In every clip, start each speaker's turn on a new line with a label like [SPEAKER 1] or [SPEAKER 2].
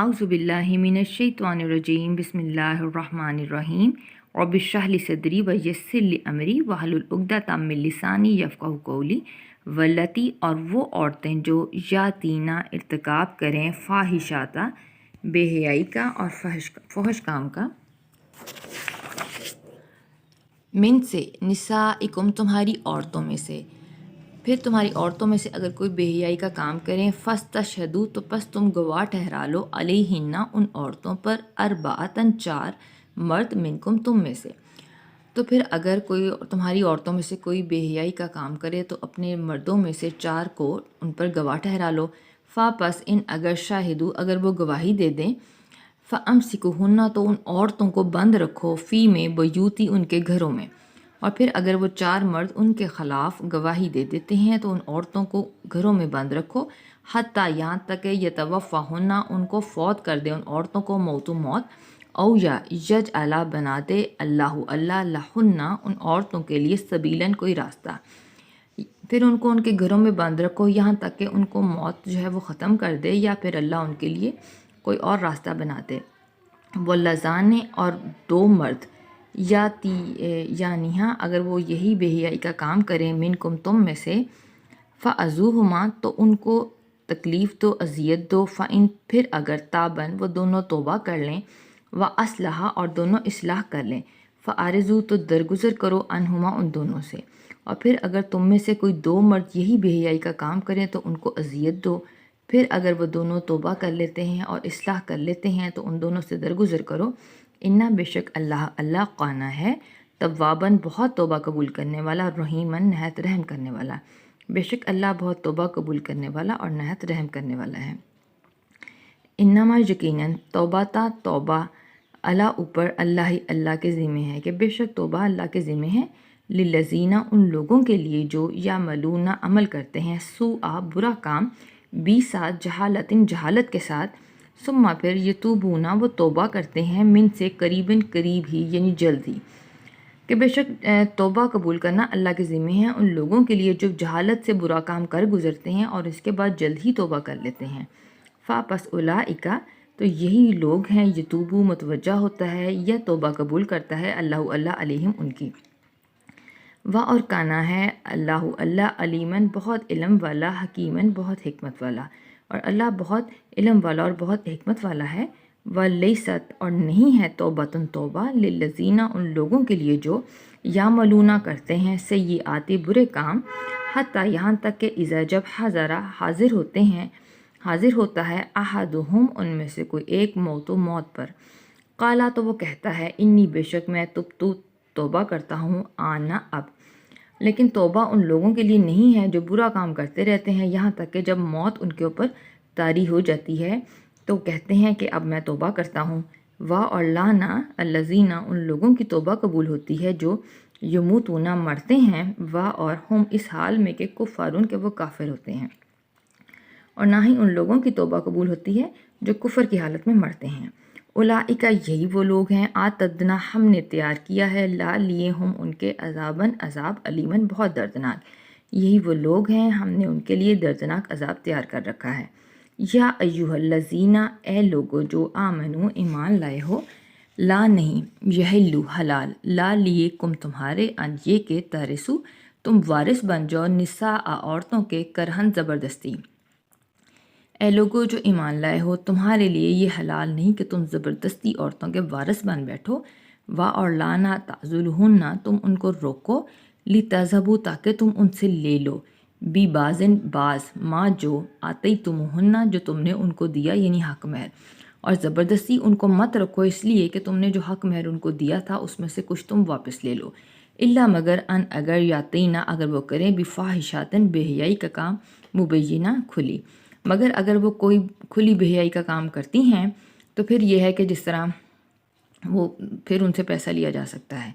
[SPEAKER 1] اعوذ باللہ من الشیطان الرجیم بسم اللہ الرحمن الرحیم رب اشرح لی صدری ویسر لی امری واحلل عقدۃ من لسانی یفقہوا قولی واللاتی اور وہ عورتیں جو یاتینا ارتکاب کریں فاحشاتہ بے حیائی کا اور فحش کام کا من سے نسائکم تمہاری عورتوں میں سے، پھر تمہاری عورتوں میں سے اگر کوئی بے حیائی کا کام کریں فاستشہدوا تو پس تم گواہ ٹھہرا لو علیہن ان عورتوں پر اربعۃ چار مرد منکم تم میں سے۔ تو پھر اگر کوئی تمہاری عورتوں میں سے کوئی بے حیائی کا کام کرے تو اپنے مردوں میں سے چار کو ان پر گواہ ٹھہرا لو۔ پس ان اگر شاہدو اگر وہ گواہی دے دیں فامسکوہن تو ان عورتوں کو بند رکھو فی میں بیوتی ان کے گھروں میں۔ اور پھر اگر وہ چار مرد ان کے خلاف گواہی دے دیتے ہیں تو ان عورتوں کو گھروں میں بند رکھو حتیٰ یہاں تک کہ یتوفاہن ان کو فوت کر دے ان عورتوں کو موت او یا یجعل بنا دے اللہ لہن ان عورتوں کے لیے سبیلاً کوئی راستہ۔ پھر ان کو ان کے گھروں میں بند رکھو یہاں تک کہ ان کو موت جو ہے وہ ختم کر دے یا پھر اللہ ان کے لیے کوئی اور راستہ بنا دے۔ واللذان اور دو مرد یعنیہا اگر وہ یہی بے حیائی کا کام کریں منکم تم میں سے فعزوہما تو ان کو تکلیف دو اذیت دو فإن پھر اگر تابن وہ دونوں توبہ کر لیں واصلحا اور دونوں اصلاح کر لیں فاعرضوا تو درگزر کرو عنہما ان دونوں سے۔ اور پھر اگر تم میں سے کوئی دو مرد یہی بے حیائی کا کام کریں تو ان کو اذیت دو، پھر اگر وہ دونوں توبہ کر لیتے ہیں اور اصلاح کر لیتے ہیں تو ان دونوں سے درگزر کرو۔ انا بے شک اللہ قانا ہے تواباً بہت توبہ قبول کرنے والا رحیماً نہایت رحم کرنے والا، بے شک اللہ بہت توبہ قبول کرنے والا اور نہایت رحم کرنے والا ہے۔ انما یقیناً توبہ اللہ اوپر اللہ کے ذمہ ہے کہ بے شک توبہ اللہ کے ذمہ ہے للذین ان لوگوں کے لیے جو یعملون عمل کرتے ہیں سوء برا کام ساتھ جہالت کے ساتھ ثم پھر یتوبون وہ توبہ کرتے ہیں من سے قریب ہی یعنی جلد ہی، کہ بے شک توبہ قبول کرنا اللہ کے ذمہ ہے ان لوگوں کے لیے جو جہالت سے برا کام کر گزرتے ہیں اور اس کے بعد جلد ہی توبہ کر لیتے ہیں۔ پس اولئک تو یہی لوگ ہیں یتوبو متوجہ ہوتا ہے یا توبہ قبول کرتا ہے اللہ علیہم ان کی۔ اور کانا ہے اللہ علیماً بہت علم والا حکیماً بہت حکمت والا، اور اللہ بہت علم والا اور بہت حکمت والا ہے۔ ولیست اور نہیں ہے توبہ للذین ان لوگوں کے لیے جو یعملون کرتے ہیں سیئات برے کام حتیٰ یہاں تک کہ اذا جب حاضر ہوتا ہے احدہم ان میں سے کوئی ایک موت پر قالا تو وہ کہتا ہے انی بے شک میں توبہ کرتا ہوں آنا اب۔ لیکن توبہ ان لوگوں کے لیے نہیں ہے جو برا کام کرتے رہتے ہیں یہاں تک کہ جب موت ان کے اوپر طاری ہو جاتی ہے تو کہتے ہیں کہ اب میں توبہ کرتا ہوں۔ اور لانا الذین ان لوگوں کی توبہ قبول ہوتی ہے جو یموتون مرتے ہیں اور ہم اس حال میں کہ کفارون کہ وہ کافر ہوتے ہیں، اور نہ ہی ان لوگوں کی توبہ قبول ہوتی ہے جو کفر کی حالت میں مرتے ہیں۔ اولئک یہی وہ لوگ ہیں اعتدنا ہم نے تیار کیا ہے لا لیے ہم ان کے عذاب علیماً بہت دردناک، یہی وہ لوگ ہیں ہم نے ان کے لیے دردناک عذاب تیار کر رکھا ہے۔ یا ایھا الذین اے لوگو جو آمنو ایمان لائے ہو لا نہیں یحلو حلال لا لیے کم تمہارے ان یہ کہ ترثو تم وارث بن جاؤ نساء عورتوں کے کرہن زبردستی۔ اے لوگو جو ایمان لائے ہو تمہارے لیے یہ حلال نہیں کہ تم زبردستی عورتوں کے وارث بن بیٹھو۔ اور لانا تعذلہن تم ان کو روکو لتذہبوا تاکہ تم ان سے لے لو بعض ما جو آتیتموہن جو تم نے ان کو دیا یعنی حق مہر، اور زبردستی ان کو مت رکھو اس لیے کہ تم نے جو حق مہر ان کو دیا تھا اس میں سے کچھ تم واپس لے لو۔ الا مگر ان اگر یاتینا اگر وہ کریں بفاحشۃ بے حیائی کا کام مبینہ کھلی، مگر اگر وہ کوئی کھلی بے حیائی کا کام کرتی ہیں تو پھر یہ ہے کہ جس طرح وہ پھر ان سے پیسہ لیا جا سکتا ہے۔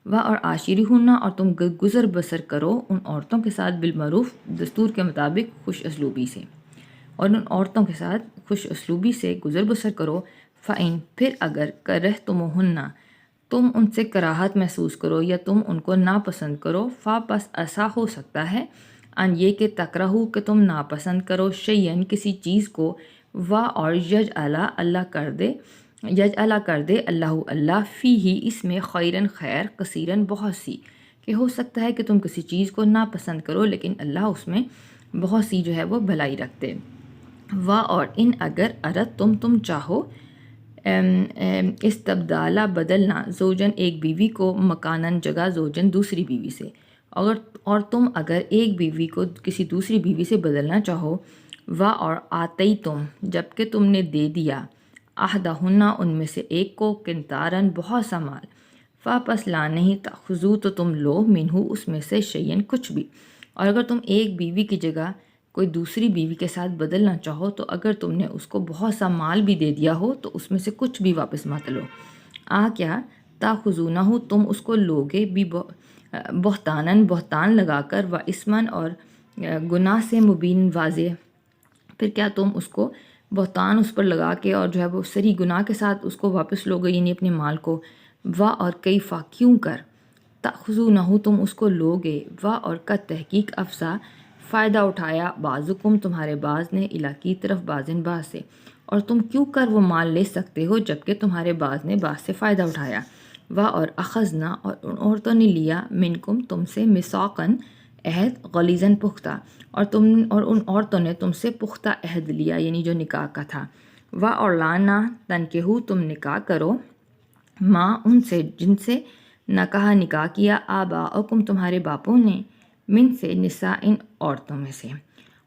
[SPEAKER 1] اور عاشرہن اور تم گزر بسر کرو ان عورتوں کے ساتھ بالمعروف دستور کے مطابق خوش اسلوبی سے، اور ان عورتوں کے ساتھ خوش اسلوبی سے گزر بسر کرو۔ فإن پھر اگر کرہتموہن تم ان سے کراہت محسوس کرو یا تم ان کو ناپسند کرو پس ایسا ہو سکتا ہے ان یہ کہ تکرہو کہ تم ناپسند کرو شیئن کسی چیز کو و اور اللہ کر دے اللہ فی ہی اس میں خیرن خیر کثیرن بہت سی، کہ ہو سکتا ہے کہ تم کسی چیز کو ناپسند کرو لیکن اللہ اس میں بہت سی جو ہے وہ بھلائی رکھتے۔ و اور ان اگر ارد تم چاہو استبدالہ بدلنا زوجن ایک بیوی کو مکانن جگہ زوجن دوسری بیوی سے، اور تم اگر ایک بیوی کو کسی دوسری بیوی سے بدلنا چاہو، و اور آتی تم جبکہ تم نے دے دیا عہدہن ان میں سے ایک کو قنطارن بہت سا مال، پس لا نہیں تاخذو تو تم لو منہو اس میں سے شیئن کچھ بھی، اور اگر تم ایک بیوی کی جگہ کوئی دوسری بیوی کے ساتھ بدلنا چاہو تو اگر تم نے اس کو بہت سا مال بھی دے دیا ہو تو اس میں سے کچھ بھی واپس مت لو۔ کیا تاخذونہ تم اس کو لوگے بھی بہتان لگا کر و اسمن اور گناہ سے مبین واضح، پھر کیا تم اس کو بہتان اس پر لگا کے اور جو ہے وہ سری گناہ کے ساتھ اس کو واپس لوگے، یعنی اپنے مال کو، و اور کیفا کیوں کر تاخذونہ تم اس کو لوگے، و اور کا تحقیق افزا فائدہ اٹھایا بعضکم تمہارے بعض نے کی طرف بعضن بعض سے، اور تم کیوں کر وہ مال لے سکتے ہو جبکہ تمہارے بعض نے بعض سے فائدہ اٹھایا۔ و اور اخذنا اور ان عورتوں نے لیا منکم تم سے میثاقاً عہد غلیظاً پختہ، اور ان عورتوں نے تم سے پختہ عہد لیا، یعنی جو نکاح کا تھا۔ و اور لانا تنکحو تم نکاح کرو ماں ان سے جن سے نکاح کیا آباؤکم تمہارے باپوں نے، من سے نساء ان عورتوں میں سے،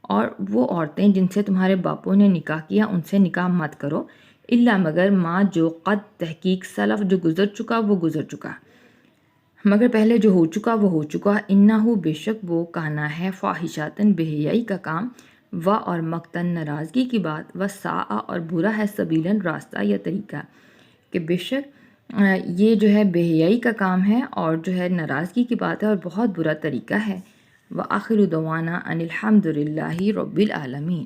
[SPEAKER 1] اور وہ عورتیں جن سے تمہارے باپوں نے نکاح کیا ان سے نکاح مت کرو، الا مگر ماں جو قد تحقیق سلف جو گزر چکا وہ گزر چکا، مگر پہلے جو ہو چکا وہ ہو چکا، انہو بے شک وہ کانا ہے فاحشاتن بے حیائی کا کام، و اور مقتن ناراضگی کی بات، و ساء اور برا ہے سبیلاً راستہ یا طریقہ، کہ بے شک یہ جو ہے بے حیائی کا کام ہے اور جو ہے ناراضگی کی بات ہے اور بہت برا طریقہ ہے۔ وآخر دعوانا ان الحمد للہ رب العالمین۔